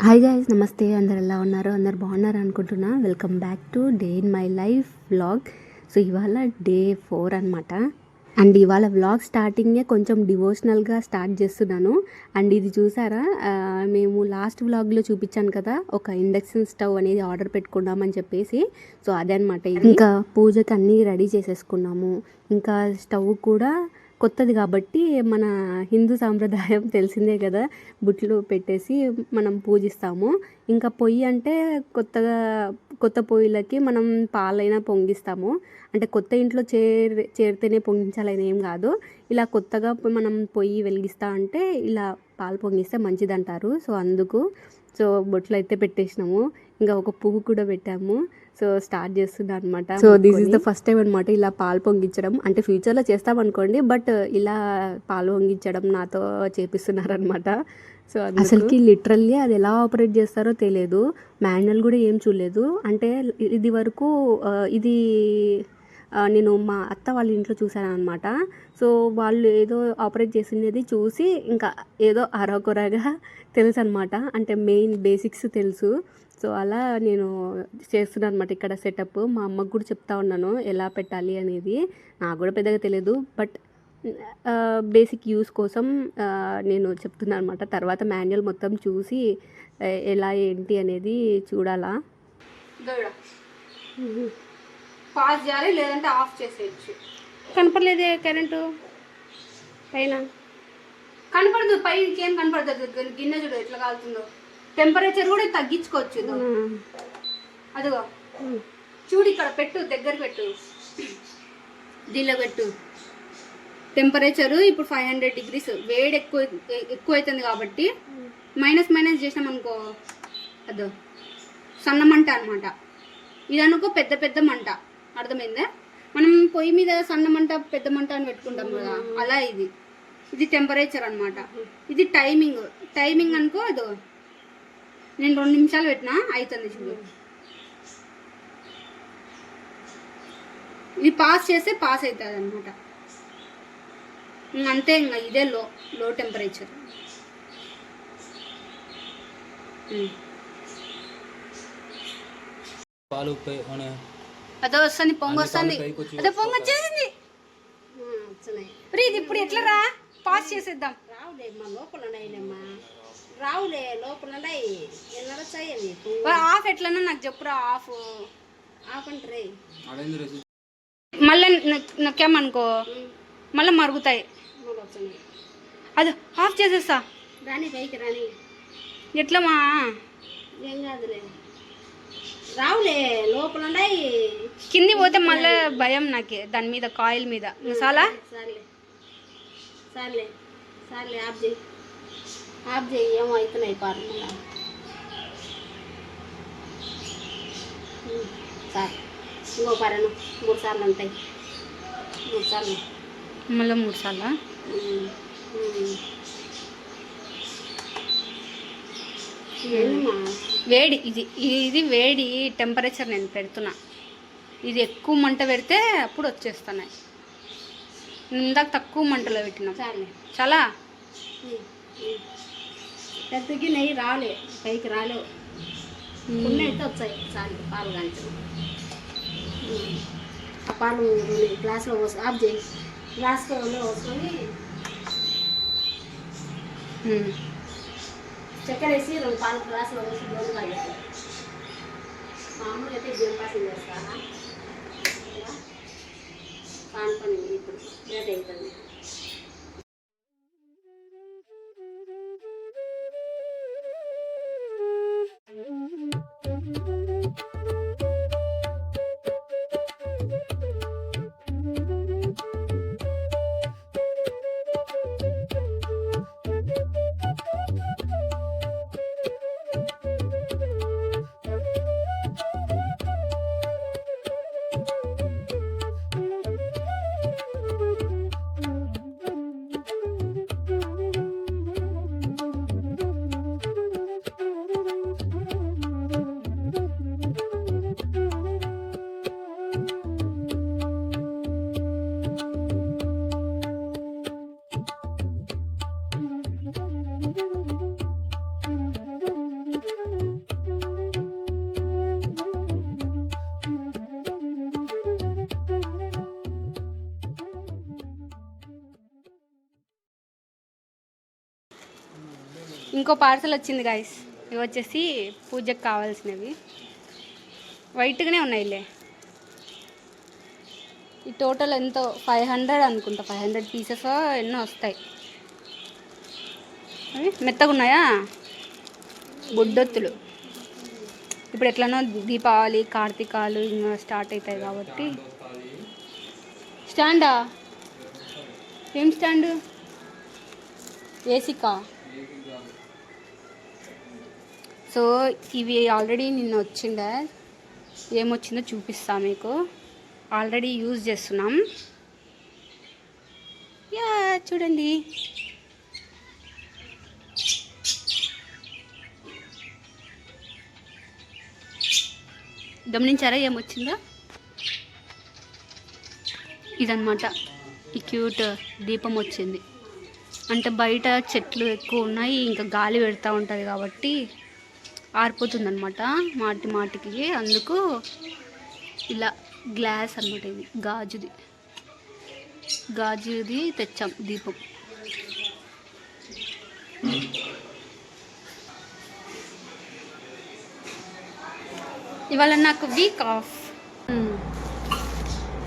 Hi guys, నమస్తే. అందరు ఎలా ఉన్నారు? అందరు బాగున్నారు అనుకుంటున్నా. Welcome back to day in my life vlog. So ఇవాళ డే 4 అనమాట. అండ్ ఇవాళ వ్లాగ్ స్టార్టింగే కొంచెం డివోషనల్గా స్టార్ట్ చేస్తున్నాను. అండ్ ఇది చూసారా, మేము లాస్ట్ వ్లాగ్లో చూపించాను కదా, ఒక ఇండక్షన్ స్టవ్ అనేది ఆర్డర్ పెట్టుకున్నామని చెప్పేసి. సో అదే అనమాట. ఇంకా పూజకి అన్నీ రెడీ చేసేసుకున్నాము. ఇంకా స్టవ్ కూడా కొత్తది కాబట్టి మన హిందూ సాంప్రదాయం తెలిసిందే కదా, బుట్లు పెట్టేసి మనం పూజిస్తాము. ఇంకా పొయ్యి అంటే కొత్త పొయ్యిలకి మనం పాలైనా పొంగిస్తాము. అంటే కొత్త ఇంట్లో చేరితేనే పొంగించాలని ఏం కాదు. ఇలా కొత్తగా మనం పొయ్యి వెలిగిస్తా అంటే ఇలా పాలు పొంగిస్తే మంచిదంటారు. సో అందుకు బొట్లు అయితే పెట్టేసినాము. ఇంకా ఒక పువ్వు కూడా పెట్టాము. సో స్టార్ట్ చేస్తున్నా అనమాట. So this is the first time అనమాట ఇలా పాలు పొంగించడం. అంటే ఫ్యూచర్లో చేస్తామనుకోండి, బట్ ఇలా పాలు పొంగించడం నాతో చేపిస్తున్నారనమాట. సో అసలుకి లిటరల్లీ అది ఎలా ఆపరేట్ చేస్తారో తెలియదు. మాన్యువల్ కూడా ఏం చూడలేదు. అంటే ఇది వరకు ఇది నేను మా అత్త వాళ్ళ ఇంట్లో చూశాను అనమాట. సో వాళ్ళు ఏదో ఆపరేట్ చేసినది చూసి ఇంకా ఏదో అరకొరగా తెలుసు అనమాట. అంటే మెయిన్ బేసిక్స్ తెలుసు. సో అలా నేను చేస్తున్నాను అనమాట ఇక్కడ సెటప్. మా అమ్మకు కూడా చెప్తా ఉన్నాను ఎలా పెట్టాలి అనేది. నాకు కూడా పెద్దగా తెలియదు, బట్ బేసిక్ యూస్ కోసం నేను చెప్తున్నాను అనమాట. తర్వాత మాన్యువల్ మొత్తం చూసి ఎలా ఏంటి అనేది చూడాలా. పాస్ చేయాలి, లేదంటే ఆఫ్ చేసేయచ్చు. కనపడలేదే కరెంటు పైన, కనపడదు. పైకి ఏం కనపడదు. గిన్నె చూడు ఎట్లా కాలుతుందో. టెంపరేచర్ కూడా తగ్గించుకోవచ్చు. అదిగో చూడు, ఇక్కడ పెట్టు, దగ్గర పెట్టు, దీనిలో పెట్టు. టెంపరేచరు ఇప్పుడు 500 degrees. వేడి ఎక్కువ అవుతుంది కాబట్టి మైనస్ చేసినాం అనుకో, అదో సన్న మంట అనమాట. ఇది అనుకో పెద్ద మంట. అర్థమైందా? మనం పొయ్యి మీద సన్న మంట పెద్ద మంట అని పెట్టుకుంటాం కదా, అలా ఇది టెంపరేచర్ అనమాట. ఇది టైమింగ్ అనుకో. అదో నేను 2 నిమిషాలు పెట్టినా అవుతుంది చూడు. ఇది పాస్ చేస్తే పాస్ అవుతుంది అనమాట. అంతే, ఇంకా ఇదే లో టెంపరేచర్. అదో వస్తుంది, పొంగు వస్తుంది. అదే పొంగు వచ్చేసింది. ఇది ఇప్పుడు ఎట్లా రా పాస్ చేసేద్దాం. రావులే లోపల ఆఫ్ ఎట్లన్నా నాకు చెప్పురా. ఆఫ్ అంటే మళ్ళీ నొక్కామనుకో మళ్ళీ మరుగుతాయి. అది ఆఫ్ చేసేస్తా. రాని పైకి రాని. ఎట్లమా? ఏం కాదులే, రావులే లోపల కింది పోతే మళ్ళీ భయం నాకే దాని మీద, కాయిల్ మీద. మసాలా సర్లే ఆఫ్ చేయి ఏమో అవుతున్నాయి పాలు. సార్ ఇంకో పరను 3 సార్లు ఉంటాయి. 3 సార్లు మళ్ళీ 3 సార్లు. వేడి ఇది వేడి టెంపరేచర్ నేను పెడుతున్నా. ఇది ఎక్కువ మంట పెడితే అప్పుడు వచ్చేస్తున్నాయి. ఇందాక తక్కువ మంటలో పెట్టినాం. చాలా పెద్దకి నెయ్యి రాలే, పైకి రాలేవు. కొన్ని అయితే వచ్చాయి. చాలు పాలు కాంచడం. ఆ పాలు గ్లాస్లో పోసి ఆఫ్ చేయి. గ్లాస్లో పోసుకొని చక్కెర వేసి 2 పాలు గ్లాసులో పోసి దోమగా పెట్టాలి. మామూలుగా అయితే బియ్యం పాసం చేస్తారా కానుకొని ఇప్పుడు లేట్ అవుతుంది. ఇంకో పార్సల్ వచ్చింది గాయస్. ఇవి వచ్చేసి పూజకు కావాల్సినవి. వైట్గానే ఉన్నాయిలే. ఈ టోటల్ ఎంతో 500 అనుకుంటా. 500 పీసెస్ ఎన్నో వస్తాయి. అవి మెత్తగా ఉన్నాయా బొడ్డొత్తులు. ఇప్పుడు ఎట్లనో దీపావళి కార్తీకాలు ఇంకా స్టార్ట్ అవుతాయి కాబట్టి. స్టాండా? ఏం స్టాండు? ఏసీకా? సో ఇవి ఆల్రెడీ నిన్న వచ్చిండే. ఏమొచ్చిందో చూపిస్తా మీకు. ఆల్రెడీ యూజ్ చేస్తున్నాం. యా చూడండి. గమనించారా ఏమొచ్చిందో? ఇదన్నమాట. ఈ క్యూట్ దీపం వచ్చింది. అంటే బయట చెట్లు ఎక్కువ ఉన్నాయి, ఇంకా గాలి పెడతా ఉంటుంది కాబట్టి ఆరిపోతుందన్నమాట మాటికి. అందుకు ఇలా గ్లాస్ అన్నమాట. ఇది గాజుది తెచ్చాం దీపం. ఇవాళ నాకు వీక్ ఆఫ్.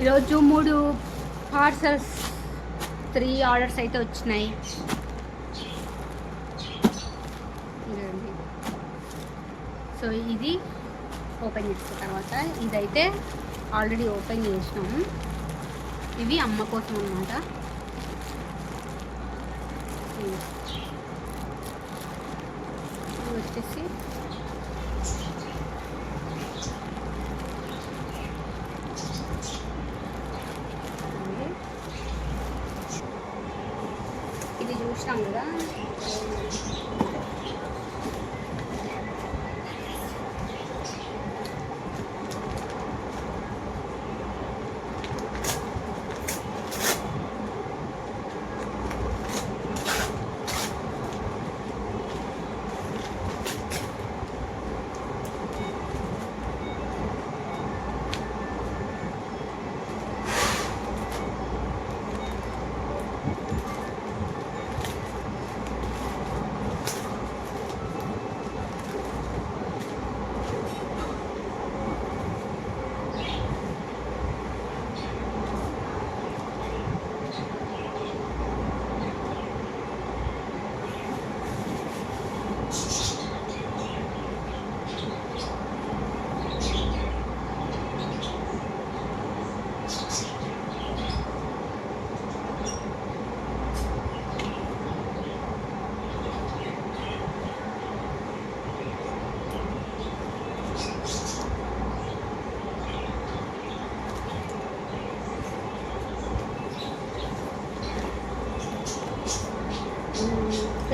ఈరోజు 3 పార్సల్స్ 3 ఆర్డర్స్ అయితే వచ్చినాయి. సో ఇది ఓపెన్ చేసిన తర్వాత, ఇదైతే ఆల్రెడీ ఓపెన్ చేసినాము. ఇవి అమ్మ కోసం అన్నమాట. ఇవి వచ్చేసి ఇది చూసినాం కదా.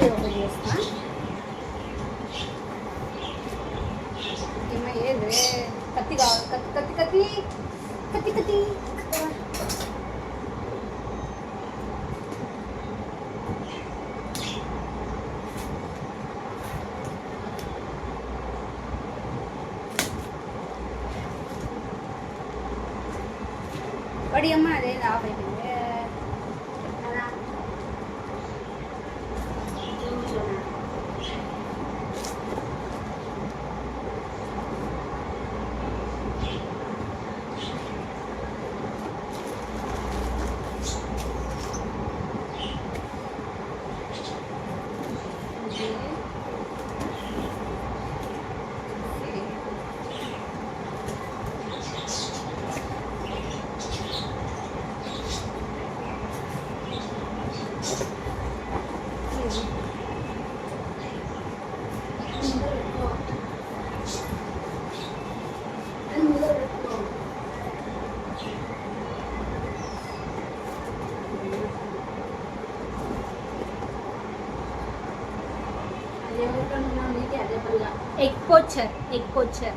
ఓపెన్ చేస్తా. ఏమయ్యేది కత్తి కావాలి. కత్తి పడి అమ్మ. అదే ఆఫ్ అయిపోయింది. Egg posture.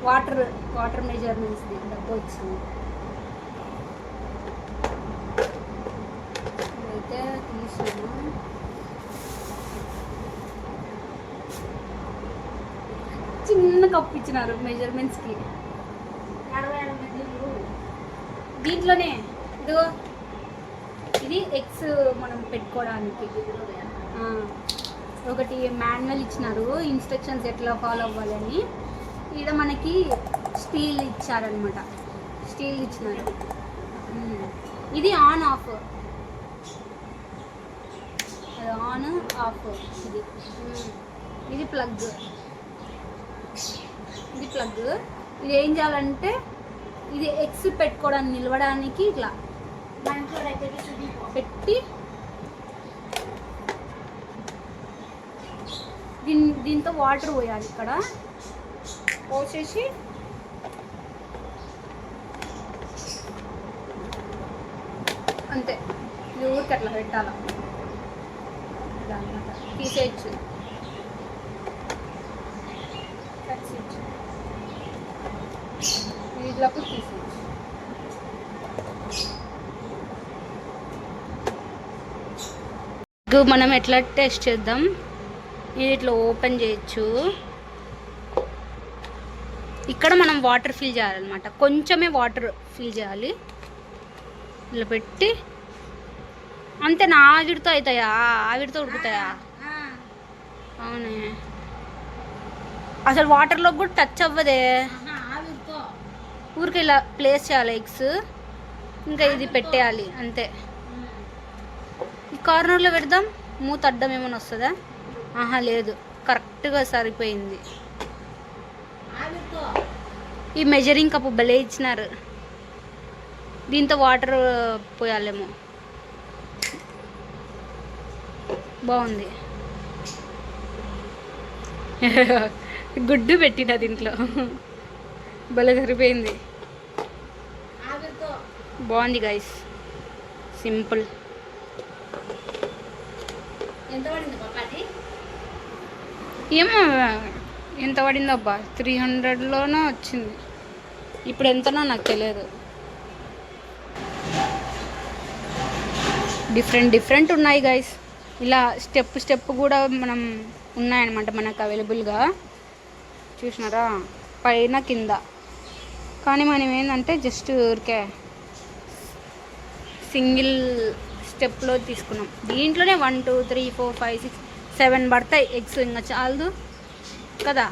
వాటర్ మెజర్మెంట్స్ది డబ్బు వచ్చింది. అయితే తీసాను. చిన్న కప్పు ఇచ్చినారు మెజర్మెంట్స్కి. దీంట్లోనే ఇదిగో ఇది ఎగ్స్ మనం పెట్టుకోవడానికి ఒకటి మాన్యువల్ ఇచ్చినారు, ఇన్స్ట్రక్షన్స్ ఎట్లా ఫాలో అవ్వాలని. ఇక్కడ మనకి స్టీల్ ఇచ్చారనమాట, స్టీల్ ఇచ్చినారు. ఇది ఆన్ ఆఫ్, అది ఆన్ ఆఫ్. ఇది ప్లగ్, ఇది ప్లగ్. ఇది ఏం చేయాలంటే ఇది ఎగ్స్ పెట్టుకోవడానికి నిలవడానికి ఇట్లా పెట్టి దీంతో వాటర్ పోయాలి. ఇక్కడ పోసేసి అంతే, ఇది ఊరికి అట్లా పెట్టాల. తీసేయచ్చు, వీటిలోకి తీసేయచ్చు. మనం ఎట్లా టెస్ట్ చేద్దాం. ఇది ఇట్లా ఓపెన్ చేయొచ్చు. ఇక్కడ మనం వాటర్ ఫిల్ చేయాలన్నమాట, కొంచెమే వాటర్ ఫిల్ చేయాలి. ఇలా పెట్టి అంతే. నా ఆవిరితో అవుతాయా? ఆవిరితో ఉడుకుతాయా? అవునే, అసలు వాటర్లో కూడా టచ్ అవ్వదే. ఊరికి ఇలా ప్లేస్ చేయాలి ఎగ్స్, ఇంకా ఇది పెట్టేయాలి అంతే. ఈ కార్నర్లో పెడదాం. మూత అడ్డం ఏమైనా వస్తుందా? ఆహా లేదు, కరెక్ట్గా సరిపోయింది. ఈ మెజరింగ్ కప్పు భలే ఇచ్చినారు. దీంతో వాటర్ పోయాలేమో. బాగుంది. గుడ్డు పెట్టిన దీంట్లో భలే సరిపోయింది. బాగుంది గైస్, సింపుల్. ఎంత పడింది పాపాది? ఏమో ఎంత పడిందో అబ్బా, 300లోనో వచ్చింది. ఇప్పుడు ఎంతనో నాకు తెలియదు. డిఫరెంట్ ఉన్నాయి గైస్. ఇలా స్టెప్ కూడా మనం ఉన్నాయన్నమాట మనకు అవైలబుల్గా. చూసినారా, పైన కింద. కానీ మనం ఏంటంటే జస్ట్ ఊరికే సింగిల్ స్టెప్లో తీసుకున్నాం. దీంట్లోనే 1 2 3 4 5 6 7 పడతాయి ఎగ్స్, ఇంకా చాలదు కదా.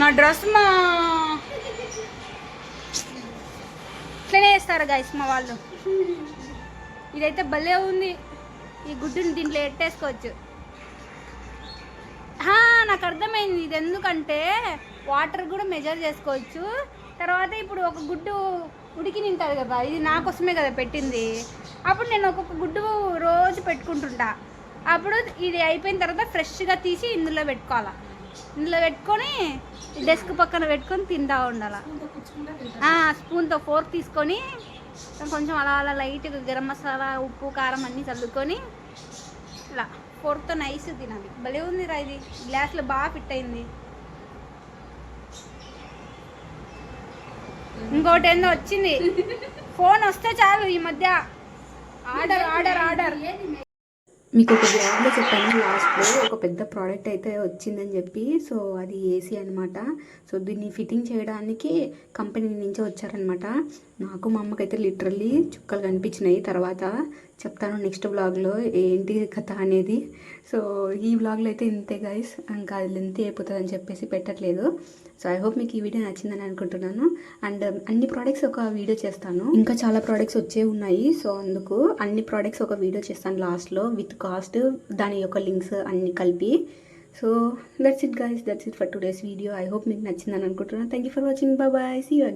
నా డ్రెస్ మా ఇట్లనే వేస్తారు గైస్ మా వాళ్ళు. ఇదైతే భలే ఉంది. ఈ గుడ్డుని దీంట్లో ఎట్టేసుకోవచ్చు. నాకు అర్థమైంది ఇది ఎందుకంటే వాటర్ కూడా మెజర్ చేసుకోవచ్చు. తర్వాత ఇప్పుడు ఒక గుడ్డు ఉడికి తింటుంది కదా, ఇది నా కోసమే కదా పెట్టింది. అప్పుడు నేను ఒక్కొక్క గుడ్డు రోజు పెట్టుకుంటుంటా. అప్పుడు ఇది అయిపోయిన తర్వాత ఫ్రెష్గా తీసి ఇందులో పెట్టుకోవాలా. ఇందులో పెట్టుకొని డెస్క్ పక్కన పెట్టుకొని తింటా ఉండాలి. స్పూన్తో ఫోర్క్ తీసుకొని కొంచెం అలా అలా లైట్గా గరం మసాలా ఉప్పు కారం అన్నీ చల్లుకొని ఇలా ఫోర్క్తో నైస్ తినాలి. భలే ఉంది రా ఇది. గ్లాస్లో బాగా ఫిట్ అయింది. ఇంకోటి ఏందో వచ్చింది, ఫోన్ వస్తే చాలు ఈ మధ్య ఆర్డర్ ఆర్డర్ ఆర్డర్. మీకు ఒక బ్లాగ్లో చెప్పాను లాస్ట్లో, ఒక పెద్ద ప్రోడక్ట్ అయితే వచ్చిందని చెప్పి. సో అది ఏసీ అనమాట. సో దీన్ని ఫిట్టింగ్ చేయడానికి కంపెనీ నుంచి వచ్చారనమాట. నాకు మా అమ్మకైతే లిటరల్లీ చుక్కలు కనిపించినాయి. తర్వాత చెప్తాను నెక్స్ట్ బ్లాగ్లో ఏంటి కథ అనేది. సో ఈ బ్లాగ్లో అయితే ఇంతే గైస్, ఇంకా అది లెంత్ అయిపోతుంది అని చెప్పేసి పెట్టట్లేదు. సో ఐ హోప్ మీకు ఈ వీడియో నచ్చిందని అనుకుంటున్నాను. అండ్ అన్ని ప్రోడక్ట్స్ ఒక వీడియో చేస్తాను, ఇంకా చాలా ప్రోడక్ట్స్ వచ్చే ఉన్నాయి. సో అందుకు అన్ని ప్రోడక్ట్స్ ఒక వీడియో చేస్తాను లాస్ట్లో విత్ కాస్ట్, దాని యొక్క లింక్స్ అన్ని కలిపి. So that's it guys, that's it for today's video. I hope మీకు నచ్చిందని అనుకుంటున్నాను. Thank you for watching. Bye bye, see you.